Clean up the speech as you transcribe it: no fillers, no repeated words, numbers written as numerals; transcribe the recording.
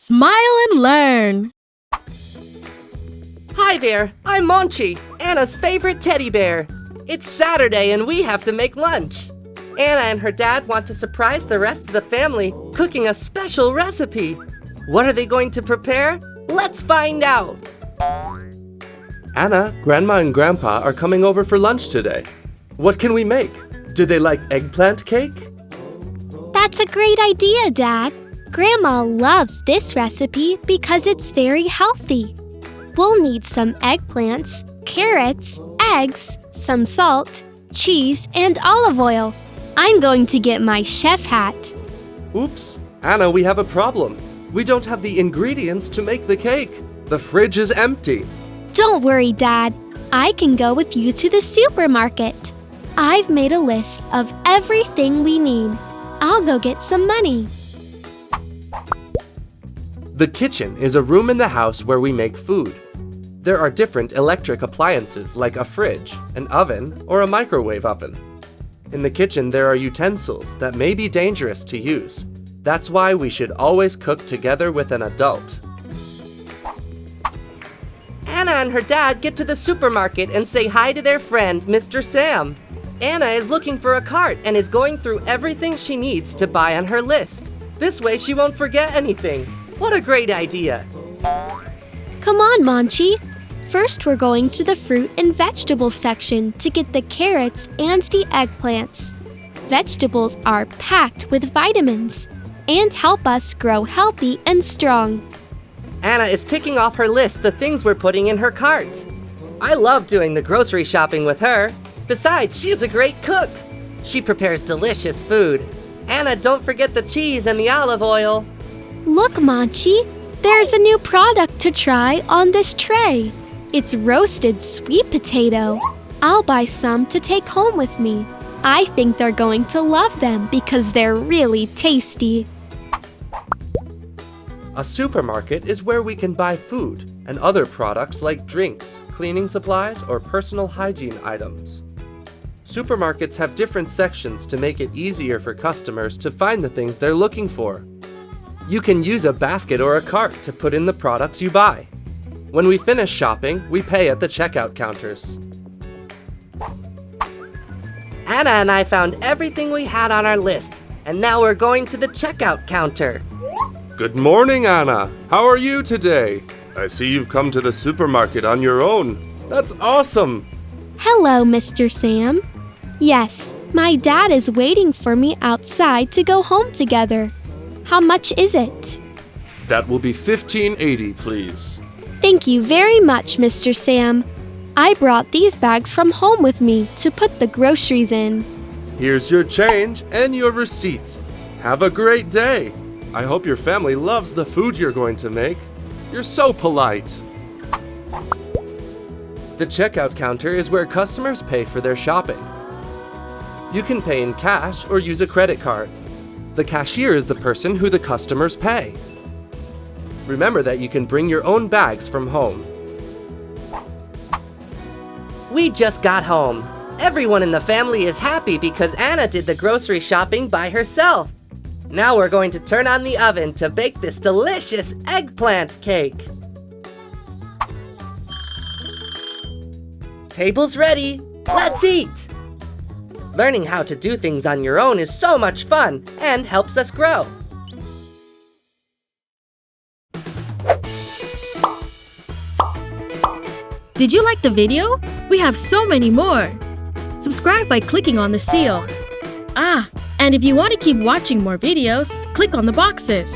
Smile and learn. Hi there, I'm Monchi, Anna's favorite teddy bear. It's Saturday and we have to make lunch. Anna and her dad want to surprise the rest of the family, cooking a special recipe. What are they going to prepare? Let's find out. Anna, Grandma and Grandpa are coming over for lunch today. What can we make? Do they like eggplant cake? That's a great idea, Dad. Grandma loves this recipe because it's very healthy. We'll need some eggplants, carrots, eggs, some salt, cheese, and olive oil. I'm going to get my chef hat. Oops, Anna, we have a problem. We don't have the ingredients to make the cake. The fridge is empty. Don't worry, Dad. I can go with you to the supermarket. I've made a list of everything we need. I'll go get some money. The kitchen is a room in the house where we make food. There are different electric appliances like a fridge, an oven, or a microwave oven. In the kitchen, there are utensils that may be dangerous to use. That's why we should always cook together with an adult. Anna and her dad get to the supermarket and say hi to their friend, Mr. Sam. Anna is looking for a cart and is going through everything she needs to buy on her list. This way she won't forget anything. What a great idea! Come on, Monchi. First, we're going to the fruit and vegetables section to get the carrots and the eggplants. Vegetables are packed with vitamins and help us grow healthy and strong. Anna is ticking off her list the things we're putting in her cart. I love doing the grocery shopping with her. Besides, she's a great cook. She prepares delicious food. Anna, don't forget the cheese and the olive oil. Look, Monchi, there's a new product to try on this tray. It's roasted sweet potato. I'll buy some to take home with me. I think they're going to love them because they're really tasty. A supermarket is where we can buy food and other products like drinks, cleaning supplies, or personal hygiene items. Supermarkets have different sections to make it easier for customers to find the things they're looking for. You can use a basket or a cart to put in the products you buy. When we finish shopping, we pay at the checkout counters. Anna and I found everything we had on our list, and now we're going to the checkout counter. Good morning, Anna. How are you today? I see you've come to the supermarket on your own. That's awesome. Hello, Mr. Sam. Yes, my dad is waiting for me outside to go home together. How much is it? That will be $15.80, please. Thank you very much, Mr. Sam. I brought these bags from home with me to put the groceries in. Here's your change and your receipt. Have a great day. I hope your family loves the food you're going to make. You're so polite. The checkout counter is where customers pay for their shopping. You can pay in cash or use a credit card. The cashier is the person who the customers pay. Remember that you can bring your own bags from home. We just got home. Everyone in the family is happy because Anna did the grocery shopping by herself. Now we're going to turn on the oven to bake this delicious eggplant cake. Table's ready. Let's eat! Learning how to do things on your own is so much fun and helps us grow. Did you like the video? We have so many more. Subscribe by clicking on the seal. And if you want to keep watching more videos, click on the boxes.